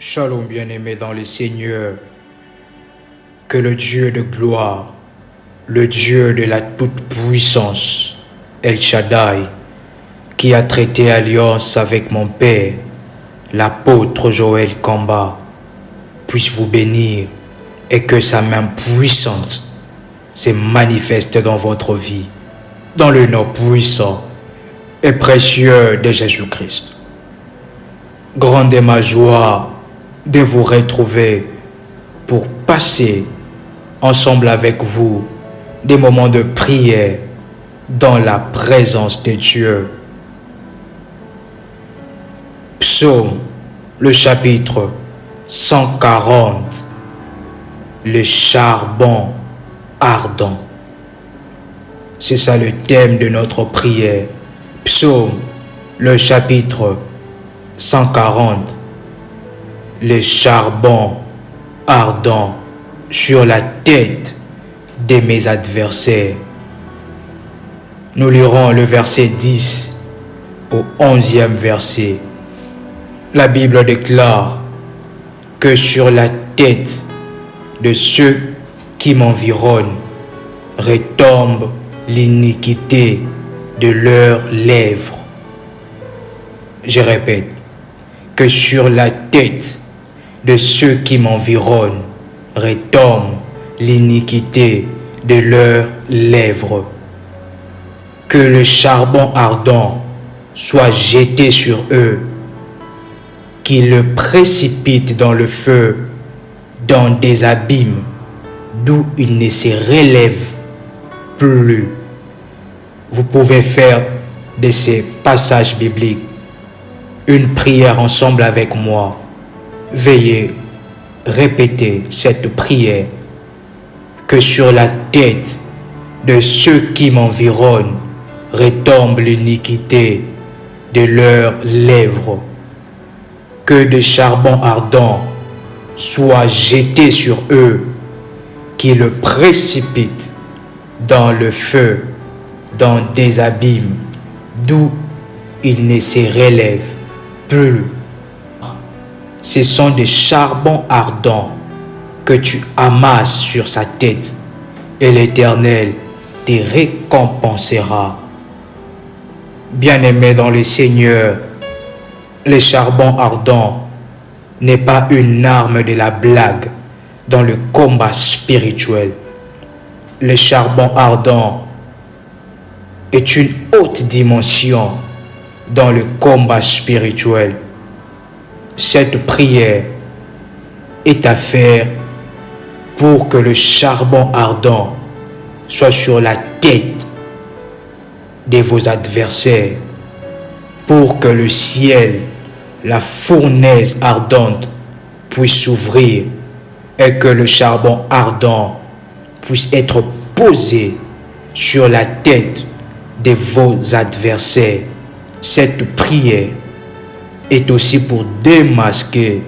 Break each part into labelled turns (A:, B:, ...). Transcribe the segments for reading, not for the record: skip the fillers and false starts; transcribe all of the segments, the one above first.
A: Shalom bien-aimés dans le Seigneur, que le Dieu de gloire, le Dieu de la toute-puissance, El Shaddai, qui a traité alliance avec mon Père, l'apôtre Joël Kamba, puisse vous bénir et que sa main puissante se manifeste dans votre vie, dans le nom puissant et précieux de Jésus-Christ. Grande est ma joie de vous retrouver pour passer ensemble avec vous des moments de prière dans la présence de Dieu. Psaume, le chapitre 140, le charbon ardent. C'est ça le thème de notre prière. Psaume, le chapitre 140, le charbon ardent sur la tête de mes adversaires. Nous lirons le verset 10 au 11e verset. La Bible déclare que sur la tête de ceux qui m'environnent retombe l'iniquité de leurs lèvres. Je répète, que sur la tête de ceux qui m'environnent retombe l'iniquité de leurs lèvres. Que le charbon ardent soit jeté sur eux, qu'ils le précipitent dans le feu, dans des abîmes d'où ils ne se relèvent plus. Vous pouvez faire de ces passages bibliques une prière ensemble avec moi. Veuillez répéter cette prière. Que sur la tête de ceux qui m'environnent retombe l'iniquité de leurs lèvres. Que de charbon ardent soit jeté sur eux, qui le précipitent dans le feu, dans des abîmes d'où ils ne se relèvent plus. Ce sont des charbons ardents que tu amasses sur sa tête et l'Éternel te récompensera. Bien-aimé dans le Seigneur, le charbon ardent n'est pas une arme de la blague dans le combat spirituel. Le charbon ardent est une haute dimension dans le combat spirituel. Cette prière est à faire pour que le charbon ardent soit sur la tête de vos adversaires, pour que le ciel, la fournaise ardente, puisse s'ouvrir et que le charbon ardent puisse être posé sur la tête de vos adversaires. Cette prière est aussi pour démasquer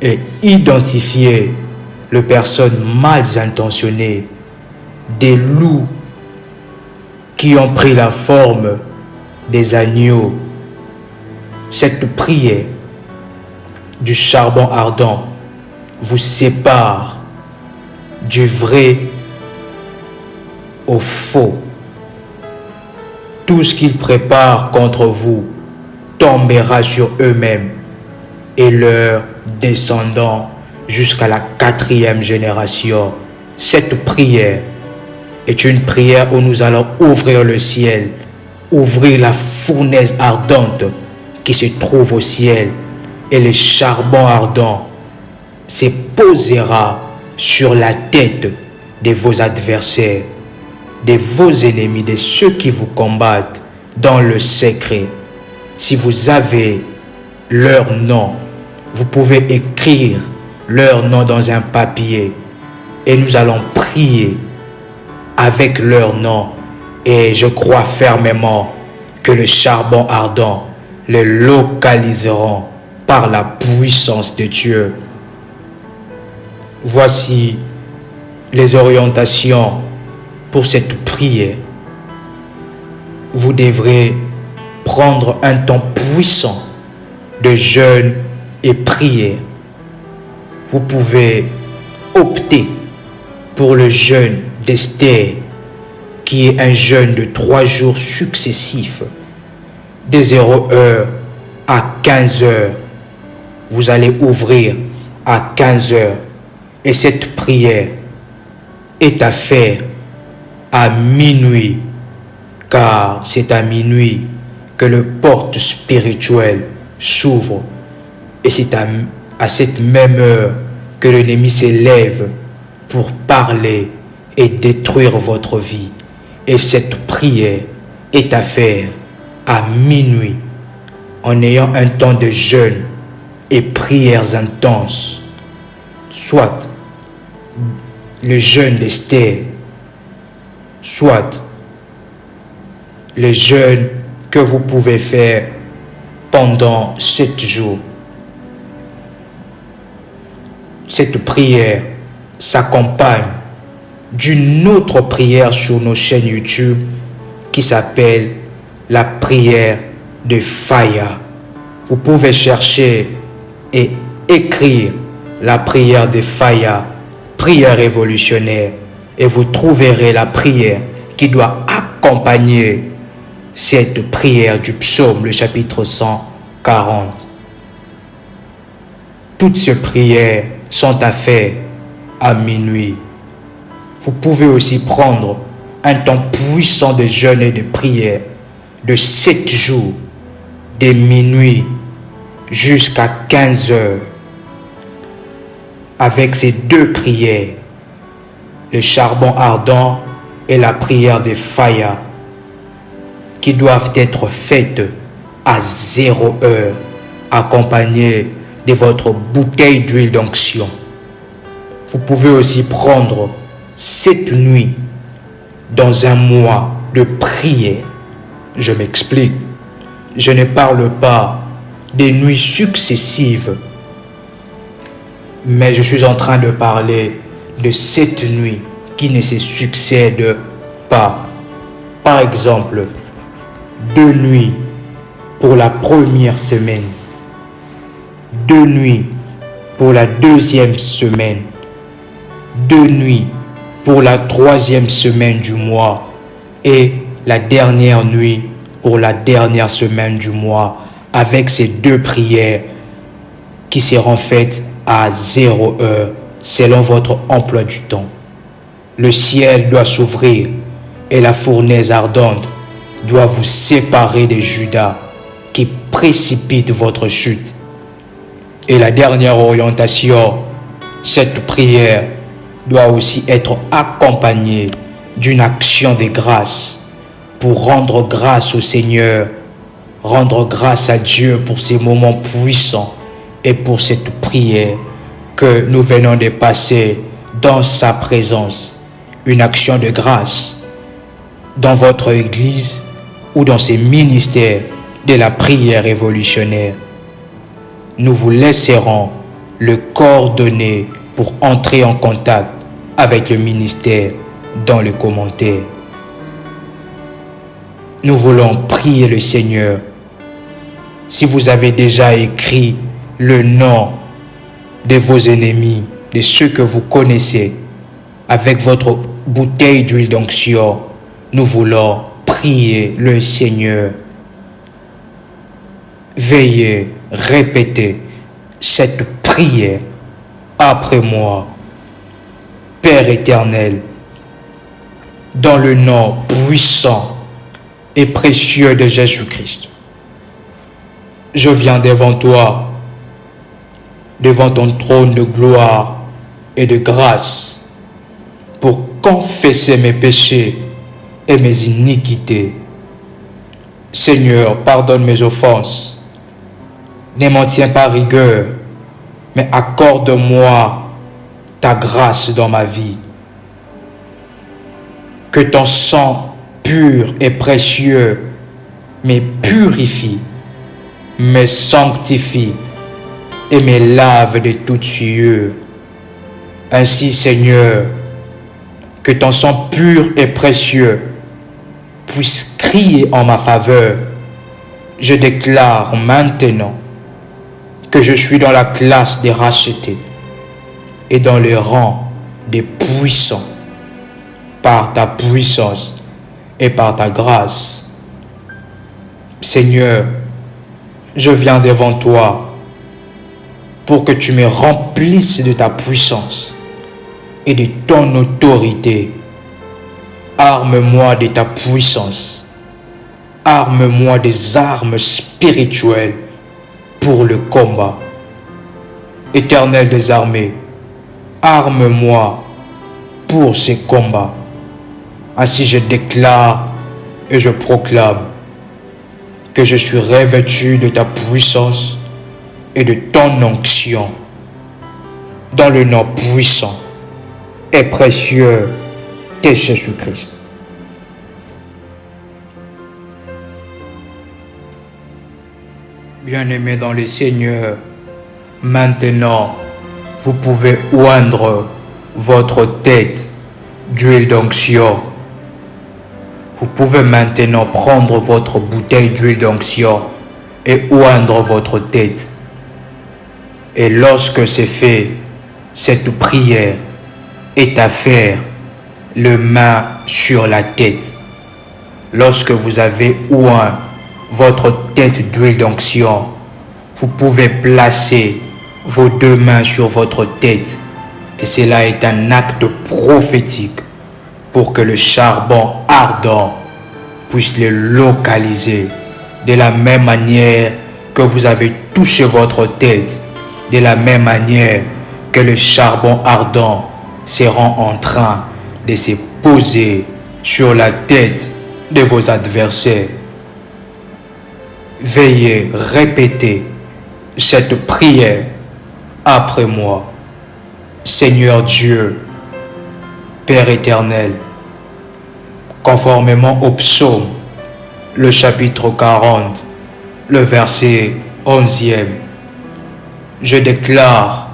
A: et identifier les personnes mal intentionnées, des loups qui ont pris la forme des agneaux. Cette prière du charbon ardent vous sépare du vrai au faux. Tout ce qu'ils préparent contre vous tombera sur eux-mêmes et leurs descendants jusqu'à la 4e génération. Cette prière est une prière où nous allons ouvrir le ciel, ouvrir la fournaise ardente qui se trouve au ciel, et le charbon ardent se posera sur la tête de vos adversaires, de vos ennemis, de ceux qui vous combattent dans le secret. Si vous avez leur nom, vous pouvez écrire leur nom dans un papier et nous allons prier avec leur nom. Et je crois fermement que le charbon ardent les localiseront par la puissance de Dieu. Voici les orientations pour cette prière. Vous devrez prendre un temps puissant de jeûne et prière vous pouvez opter pour le jeûne d'Esther, qui est un jeûne de 3 jours successifs, de 0 heure à 15 heures. Vous allez ouvrir à 15 heures et cette prière est à faire à minuit, car c'est à minuit que le porte spirituel s'ouvre et c'est à cette même heure que l'ennemi s'élève pour parler et détruire votre vie. Et cette prière est à faire à minuit en ayant un temps de jeûne et prières intenses, soit le jeûne d'Esther, soit le jeûne que vous pouvez faire pendant 7 jours. Cette prière s'accompagne d'une autre prière sur nos chaînes YouTube qui s'appelle la prière de Faya. Vous pouvez chercher et écrire la prière de Faya, prière révolutionnaire, et vous trouverez la prière qui doit accompagner cette prière du psaume, le chapitre 140. Toutes ces prières sont à faire à minuit. Vous pouvez aussi prendre un temps puissant de jeûne et de prière de 7 jours, de minuit jusqu'à 15 heures. Avec ces 2 prières, le charbon ardent et la prière de Faya, qui doivent être faites à 0 heure, accompagnées de votre bouteille d'huile d'onction. Vous pouvez aussi prendre cette nuit dans un mois de prière. Je m'explique. Je ne parle pas des nuits successives, mais je suis en train de parler de cette nuit qui ne se succède pas. Par exemple, 2 nuits pour la première semaine, 2 nuits pour la deuxième semaine, 2 nuits pour la 3e semaine du mois et la dernière nuit pour la dernière semaine du mois, avec ces 2 prières qui seront faites à 0 heure selon votre emploi du temps. Le ciel doit s'ouvrir et la fournaise ardente doit vous séparer de Judas qui précipite votre chute. Et la dernière orientation, cette prière doit aussi être accompagnée d'une action de grâce pour rendre grâce au Seigneur, rendre grâce à Dieu pour ces moments puissants et pour cette prière que nous venons de passer dans sa présence. Une action de grâce dans votre église ou dans ces ministères de la prière révolutionnaire. Nous vous laisserons le coordonnées pour entrer en contact avec le ministère dans les commentaires. Nous voulons prier le Seigneur. Si vous avez déjà écrit le nom de vos ennemis, de ceux que vous connaissez, avec votre bouteille d'huile d'onction, nous voulons prier le Seigneur. Veuillez répéter cette prière après moi. Père éternel, dans le nom puissant et précieux de Jésus-Christ, je viens devant toi, devant ton trône de gloire et de grâce, pour confesser mes péchés et mes iniquités. Seigneur, pardonne mes offenses. Ne m'en tiens pas rigueur, mais accorde-moi ta grâce dans ma vie. Que ton sang pur et précieux me purifie, me sanctifie et me lave de toute souillure. Ainsi, Seigneur, que ton sang pur et précieux puisse crier en ma faveur. Je déclare maintenant que je suis dans la classe des rachetés, et dans les rangs des puissants, par ta puissance et par ta grâce. Seigneur, je viens devant toi pour que tu me remplisses de ta puissance et de ton autorité. Arme-moi de ta puissance. Arme-moi des armes spirituelles pour le combat. Éternel des armées, arme-moi pour ces combats. Ainsi je déclare et je proclame que je suis revêtu de ta puissance et de ton onction, dans le nom puissant et précieux de Jésus-Christ. Bien-aimés dans le Seigneur, maintenant, vous pouvez oindre votre tête d'huile d'onction. Vous pouvez maintenant prendre votre bouteille d'huile d'onction et oindre votre tête. Et lorsque c'est fait, cette prière est à faire le main sur la tête. Lorsque vous avez oint votre tête d'huile d'onction, vous pouvez placer vos deux mains sur votre tête. Et cela est un acte prophétique pour que le charbon ardent puisse le localiser. De la même manière que vous avez touché votre tête, de la même manière que le charbon ardent sera en train de se poser sur la tête de vos adversaires. Veuillez répéter cette prière après moi. Seigneur Dieu, Père éternel, conformément au psaume, le chapitre 40, le verset 11e, je déclare,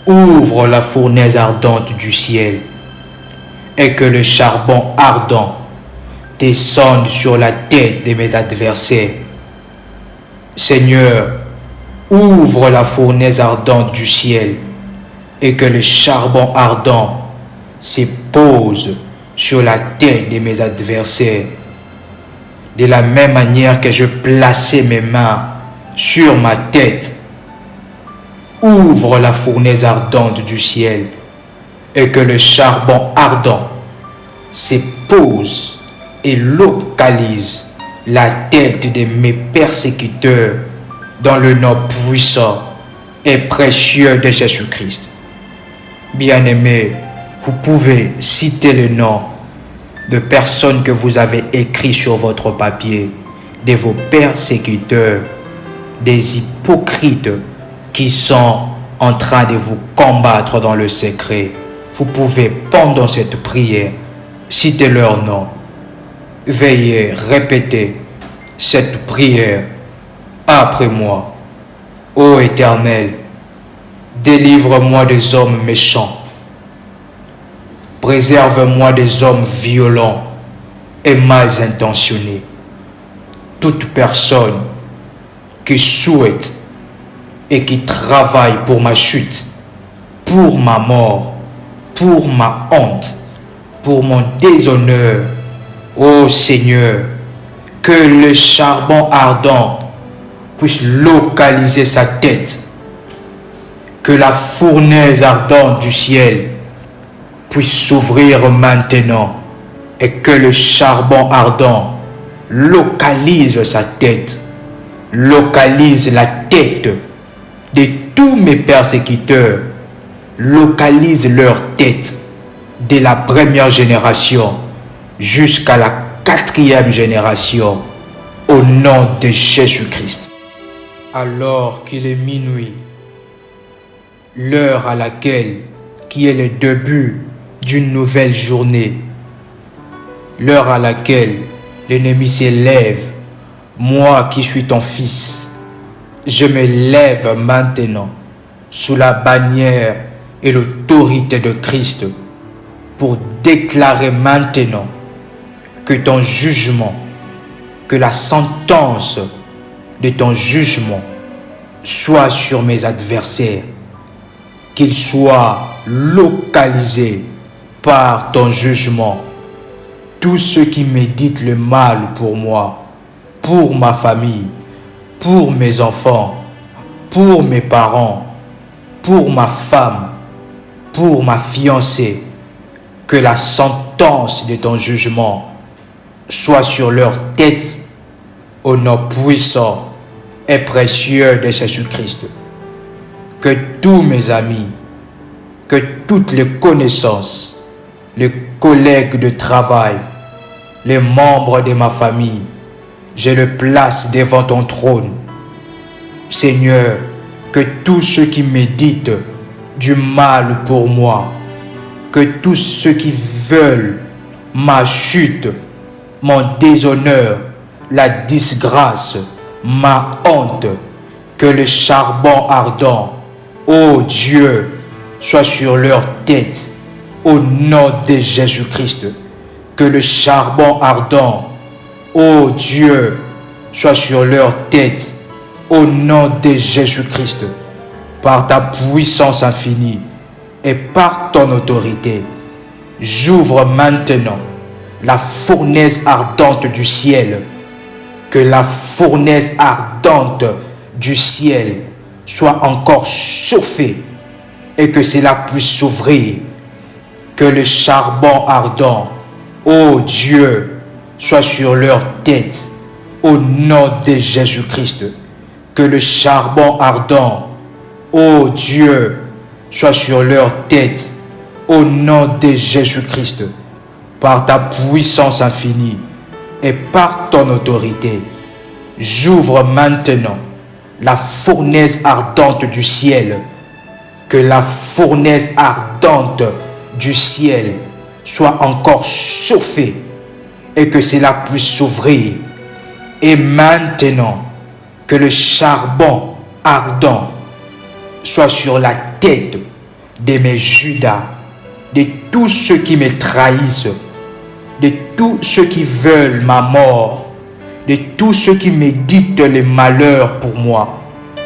A: ouvre la fournaise ardente du ciel et que le charbon ardent descende sur la tête de mes adversaires. Seigneur, ouvre la fournaise ardente du ciel et que le charbon ardent se pose sur la tête de mes adversaires. De la même manière que je plaçais mes mains sur ma tête, ouvre la fournaise ardente du ciel et que le charbon ardent se pose et localise la tête de mes persécuteurs dans le nom puissant et précieux de Jésus-Christ. Bien-aimés, vous pouvez citer le nom de personnes que vous avez écrites sur votre papier, de vos persécuteurs, des hypocrites qui sont en train de vous combattre dans le secret. Vous pouvez, pendant cette prière, citer leur nom. Veuillez répéter cette prière après moi. Ô Éternel, délivre-moi des hommes méchants. Préserve-moi des hommes violents et mal intentionnés. Toute personne qui souhaite et qui travaille pour ma chute, pour ma mort, pour ma honte, pour mon déshonneur, ô Seigneur, que le charbon ardent puisse localiser sa tête, que la fournaise ardente du ciel puisse s'ouvrir maintenant et que le charbon ardent localise sa tête, localise la tête de tous mes persécuteurs, localise leur tête de la première génération jusqu'à la 4e génération au nom de Jésus-Christ. Alors qu'il est minuit, l'heure à laquelle qui est le début d'une nouvelle journée, l'heure à laquelle l'ennemi s'élève, moi qui suis ton fils, je me lève maintenant sous la bannière et l'autorité de Christ pour déclarer maintenant que ton jugement, que la sentence de ton jugement soit sur mes adversaires. qu'il soit localisé par ton jugement. Tous ceux qui méditent le mal pour moi, pour ma famille, pour mes enfants, pour mes parents, pour ma femme, pour ma fiancée, que la sentence de ton jugement soit sur leur tête au nom puissant et précieux de Jésus-Christ. Que tous mes amis, que toutes les connaissances, les collègues de travail, les membres de ma famille, je le place devant ton trône. Seigneur, que tous ceux qui méditent du mal pour moi, que tous ceux qui veulent ma chute, mon déshonneur, la disgrâce, ma honte, que le charbon ardent, ô Dieu, soit sur leur tête, au nom de Jésus-Christ. Que le charbon ardent, ô Dieu, soit sur leur tête, au nom de Jésus-Christ. Par ta puissance infinie et par ton autorité, j'ouvre maintenant la fournaise ardente du ciel. Que la fournaise ardente du ciel soit encore chauffée et que cela puisse s'ouvrir. Que le charbon ardent, ô Dieu, soit sur leur tête, au nom de Jésus-Christ. Que le charbon ardent, ô Dieu, soit sur leur tête, au nom de Jésus-Christ. Par ta puissance infinie et par ton autorité, j'ouvre maintenant la fournaise ardente du ciel. Que la fournaise ardente du ciel soit encore chauffée et que cela puisse s'ouvrir. Et maintenant, que le charbon ardent soit sur la tête de mes Judas, de tous ceux qui me trahissent, de tous ceux qui veulent ma mort, de tous ceux qui méditent les malheurs pour moi,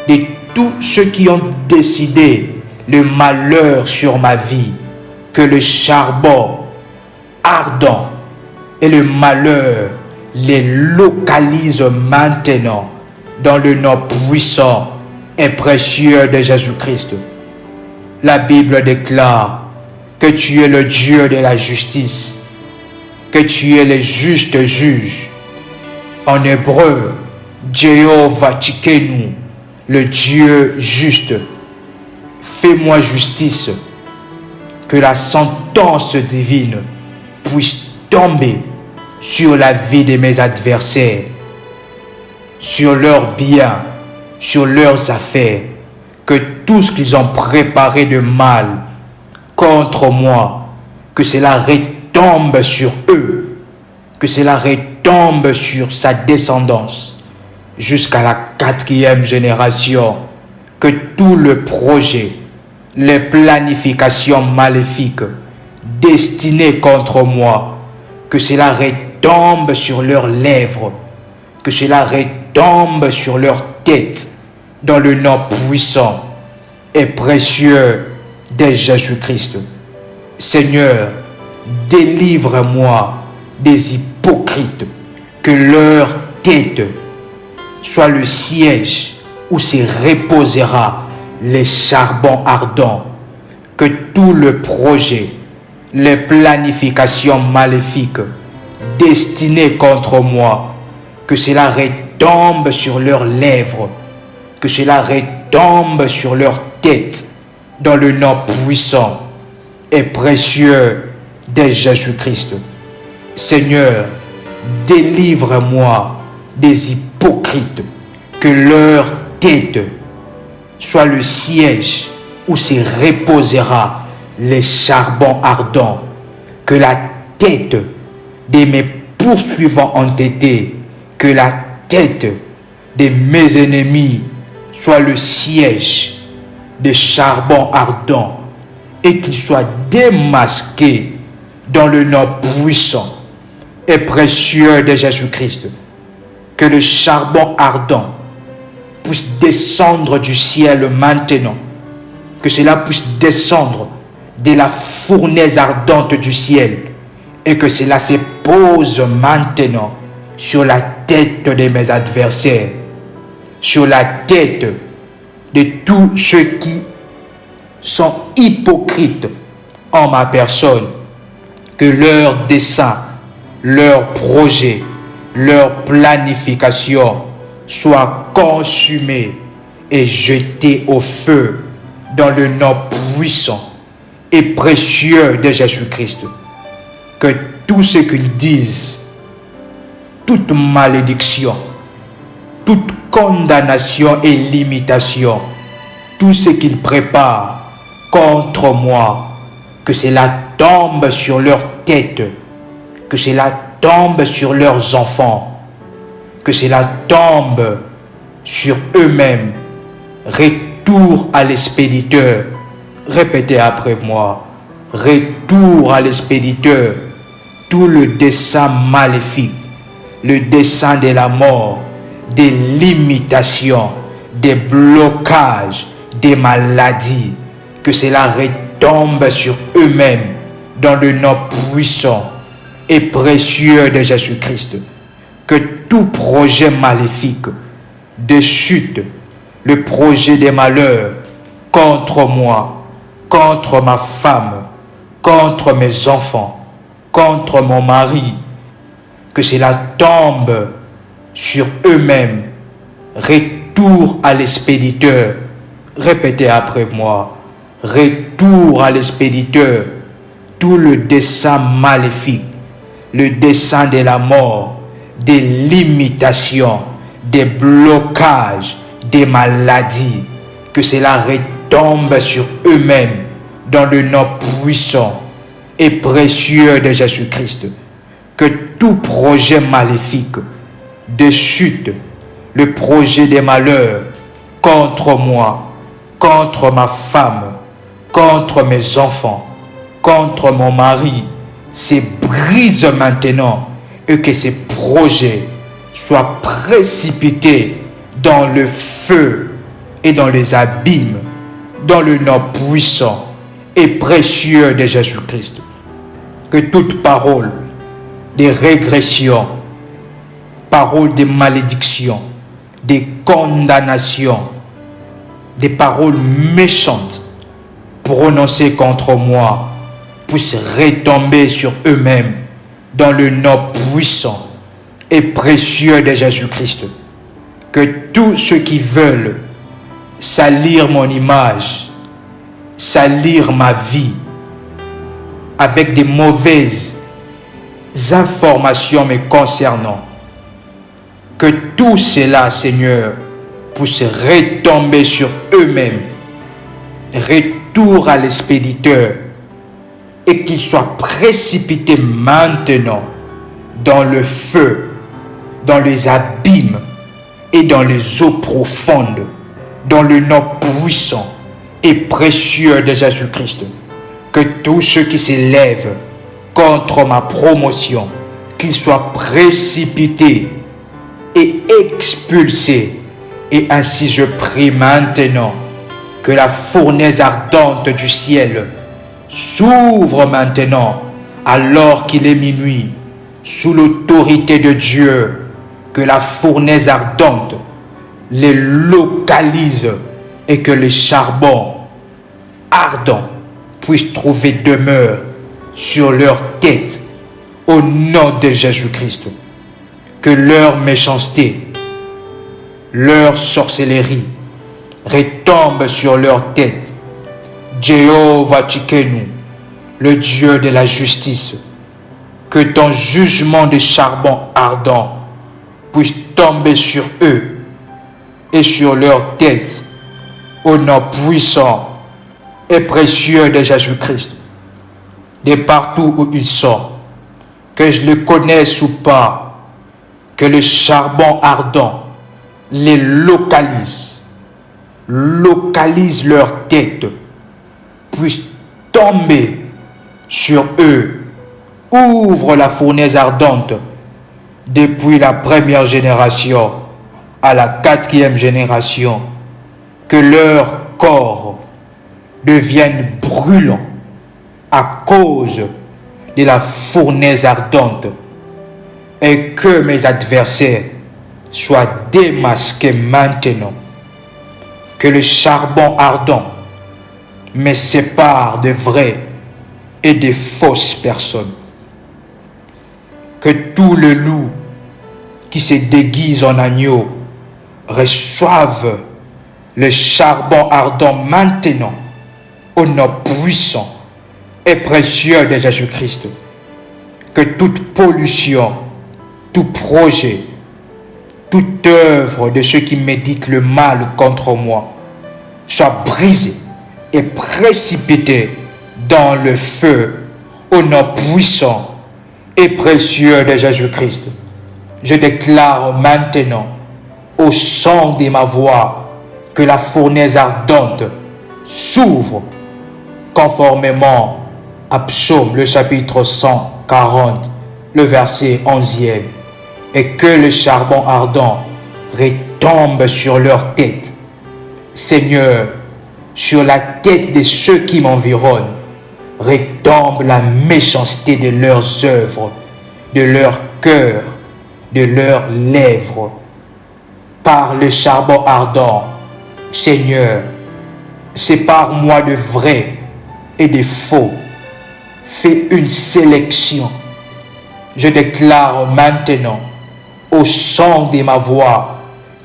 A: de tous ceux qui ont décidé le malheur sur ma vie. Que le charbon ardent et le malheur les localise maintenant dans le nom puissant et précieux de Jésus-Christ. La Bible déclare que tu es le Dieu de la justice, que tu es le juste juge. En hébreu, Jéhovah Tsidkenu, le Dieu juste. Fais-moi justice, que la sentence divine puisse tomber sur la vie de mes adversaires, sur leurs biens, sur leurs affaires, que tout ce qu'ils ont préparé de mal contre moi, que cela retombe sur eux, que cela retombe sur sa descendance, jusqu'à la 4e génération, que tout le projet, les planifications maléfiques destinées contre moi, que cela retombe sur leurs lèvres, que cela retombe sur leur tête, dans le nom puissant et précieux de Jésus-Christ. Seigneur, délivre-moi des hypocrites, que leur tête soit le siège où se reposera les charbons ardents, que tout le projet, les planifications maléfiques destinées contre moi, que cela retombe sur leurs lèvres, que cela retombe sur leur tête, dans le nom puissant et précieux de Jésus-Christ. Seigneur, délivre-moi des hypocrites, que leur tête soit le siège où se reposera les charbons ardents, que la tête de mes poursuivants entêtés, que la tête de mes ennemis soit le siège des charbons ardents et qu'il soit démasqué dans le nom puissant et précieux de Jésus-Christ. Que le charbon ardent puisse descendre du ciel maintenant que cela puisse descendre de la fournaise ardente du ciel et que cela se pose maintenant sur la tête de mes adversaires, sur la tête de tous ceux qui sont hypocrites en ma personne, que leur dessein, leur projet, leur planification soient consumés et jetés au feu dans le nom puissant et précieux de Jésus-Christ. Que tout ce qu'ils disent, toute malédiction, toute condamnation et limitation, tout ce qu'ils préparent contre moi, que cela tombe sur leur tête, que cela tombe sur leurs enfants, que cela tombe sur eux-mêmes. Retour à l'expéditeur. Répétez après moi. Retour à l'expéditeur. Tout le dessein maléfique, le dessein de la mort, des limitations, des blocages, des maladies, que cela retombe sur eux-mêmes dans le nom puissant et précieux de Jésus-Christ. Que tout projet maléfique de chute, le projet des malheurs contre moi, contre ma femme, contre mes enfants, contre mon mari, que cela tombe sur eux-mêmes. Retour à l'expéditeur. Répétez après moi. Retour à l'expéditeur. Tout le dessein maléfique, le dessein de la mort, des limitations, des blocages, des maladies, que cela retombe sur eux-mêmes dans le nom puissant et précieux de Jésus-Christ. Que tout projet maléfique de chute, le projet des malheurs contre moi, contre ma femme, contre mes enfants, contre mon mari, se brise maintenant et que ces projets soient précipités dans le feu et dans les abîmes, dans le nom puissant et précieux de Jésus-Christ. Que toute parole de régression, parole de malédiction, de condamnation, des paroles méchantes prononcées contre moi puissent retomber sur eux-mêmes dans le nom puissant et précieux de Jésus-Christ. Que tous ceux qui veulent salir mon image, salir ma vie avec des mauvaises informations me concernant, que tout cela, Seigneur, puisse retomber sur eux-mêmes. Retour à l'expéditeur et qu'ils soient précipités maintenant dans le feu, dans les abîmes et dans les eaux profondes, dans le nom puissant et précieux de Jésus-Christ. Que tous ceux qui s'élèvent contre ma promotion, qu'ils soient précipités et expulsés. Et ainsi je prie maintenant que la fournaise ardente du ciel s'ouvre maintenant alors qu'il est minuit, sous l'autorité de Dieu, que la fournaise ardente les localise et que le charbon ardent puisse trouver demeure sur leur tête au nom de Jésus-Christ. Que leur méchanceté, leur sorcellerie retombe sur leur tête. Jéhovah Tchikenu, le Dieu de la justice, que ton jugement de charbon ardent puisse tomber sur eux et sur leur tête au nom puissant et précieux de Jésus-Christ. De partout où ils sont, que je les connaisse ou pas, que le charbon ardent les localise leur tête, puisse tomber sur eux. Ouvre la fournaise ardente depuis la première génération à la 4e génération. Que leur corps devienne brûlant à cause de la fournaise ardente et que mes adversaires soient démasqués maintenant. Que le charbon ardent me sépare de vraies et de fausses personnes. Que tout le loup qui se déguise en agneau reçoive le charbon ardent maintenant au nom puissant et précieux de Jésus-Christ. Que toute pollution, tout projet, toute œuvre de ceux qui méditent le mal contre moi soit brisée et précipitée dans le feu au nom puissant et précieux de Jésus-Christ. Je déclare maintenant au son de ma voix que la fournaise ardente s'ouvre conformément à Psaume le chapitre 140, le verset 11e, et que le charbon ardent retombe sur leur tête. Seigneur, sur la tête de ceux qui m'environnent, retombe la méchanceté de leurs œuvres, de leur cœur, de leurs lèvres. Par le charbon ardent, Seigneur, sépare-moi de vrai et de faux. Fais une sélection. Je déclare maintenant, au son de ma voix,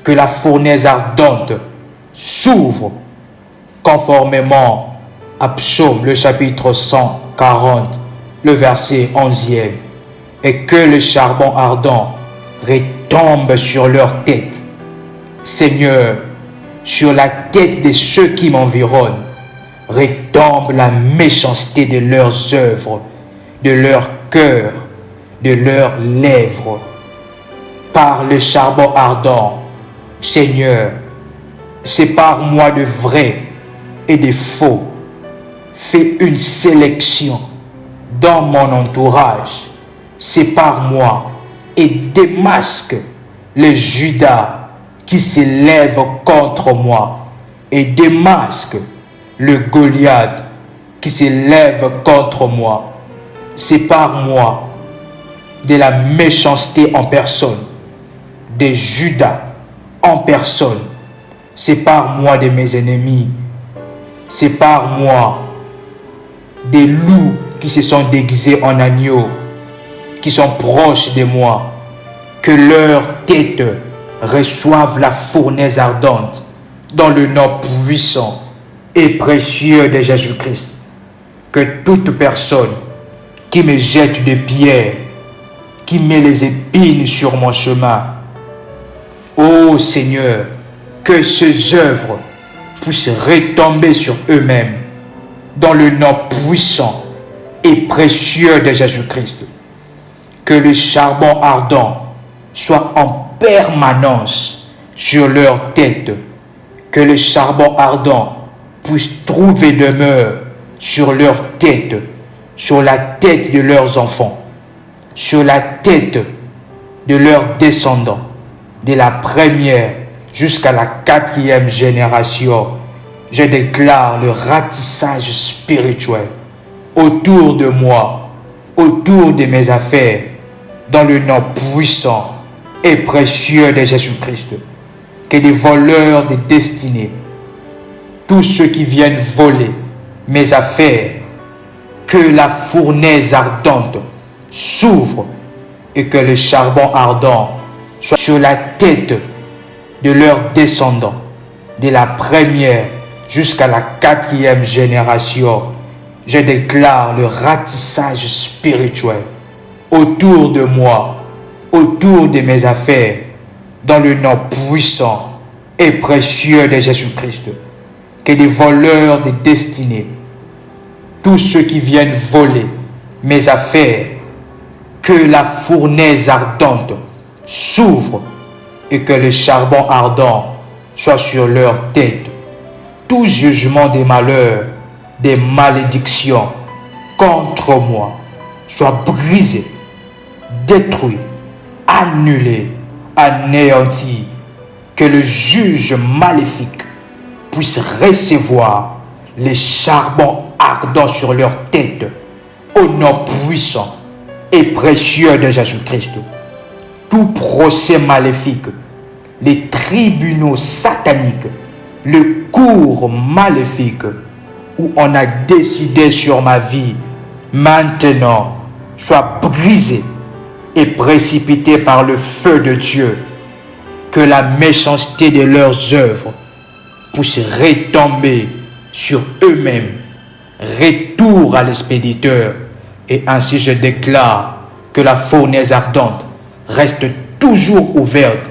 A: que la fournaise ardente s'ouvre conformément à Psaume le chapitre 140, le verset 11e, et que le charbon ardent retombe sur leur tête. Seigneur, sur la tête de ceux qui m'environnent, retombe la méchanceté de leurs œuvres, de leur cœur, de leurs lèvres. Par le charbon ardent, Seigneur, sépare-moi de vrai et de faux. Fais une sélection dans mon entourage. Sépare-moi et démasque les Judas qui s'élèvent contre moi, et démasque le Goliath qui s'élève contre moi. Sépare-moi de la méchanceté en personne, des Judas en personne. Sépare-moi de mes ennemis. Sépare-moi des loups qui se sont déguisés en agneaux, qui sont proches de moi. Que leurs têtes reçoivent la fournaise ardente dans le nom puissant et précieux de Jésus-Christ. Que toute personne qui me jette des pierres, qui met les épines sur mon chemin, ô Seigneur, que ces œuvres puissent retomber sur eux-mêmes dans le nom puissant et précieux de Jésus-Christ. Que le charbon ardent soit en permanence sur leur tête. Que le charbon ardent puisse trouver demeure sur leur tête, sur la tête de leurs enfants, sur la tête de leurs descendants, de la première jusqu'à la 4e génération. Je déclare le ratissage spirituel autour de moi, autour de mes affaires, dans le nom puissant et précieux de Jésus-Christ. Que des voleurs de destinée, tous ceux qui viennent voler mes affaires, que la fournaise ardente s'ouvre et que le charbon ardent soit sur la tête de leurs descendants, de la première jusqu'à la 4e génération. Je déclare le ratissage spirituel autour de moi, autour de mes affaires, dans le nom puissant et précieux de Jésus-Christ. Que des voleurs de destinée, tous ceux qui viennent voler mes affaires, que la fournaise ardente s'ouvre et que le charbon ardent soit sur leur tête. Tout jugement des malheurs, des malédictions contre moi soit brisé, détruit, annulé, anéanti. Que le juge maléfique puisse recevoir les charbons ardents sur leur tête, au nom puissant et précieux de Jésus-Christ. Tout procès maléfique, les tribunaux sataniques, le cours maléfique où on a décidé sur ma vie, maintenant, soit brisé et précipité par le feu de Dieu. Que la méchanceté de leurs œuvres puisse retomber sur eux-mêmes. Retour à l'expéditeur. Et ainsi je déclare que la fournaise ardente reste toujours ouverte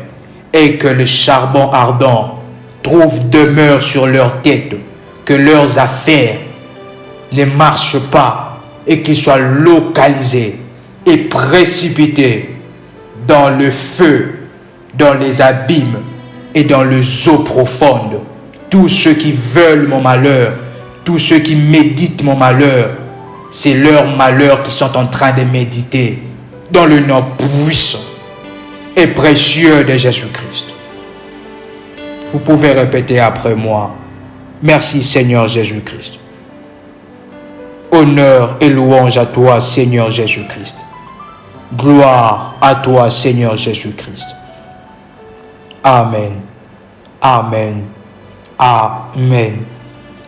A: et que le charbon ardent trouve demeure sur leur tête, que leurs affaires ne marchent pas et qu'ils soient localisés et précipités dans le feu, dans les abîmes et dans les eaux profondes. Tous ceux qui veulent mon malheur, tous ceux qui méditent mon malheur, c'est leur malheur qu'ils sont en train de méditer dans le nom puissant et précieux de Jésus-Christ. Vous pouvez répéter après moi. Merci Seigneur Jésus-Christ. Honneur et louange à toi Seigneur Jésus-Christ. Gloire à toi Seigneur Jésus-Christ. Amen. Amen. Amen.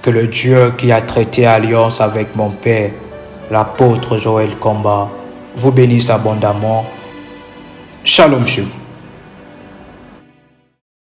A: Que le Dieu qui a traité alliance avec mon Père, l'apôtre Joël Komba, vous bénisse abondamment. Shalom chez vous.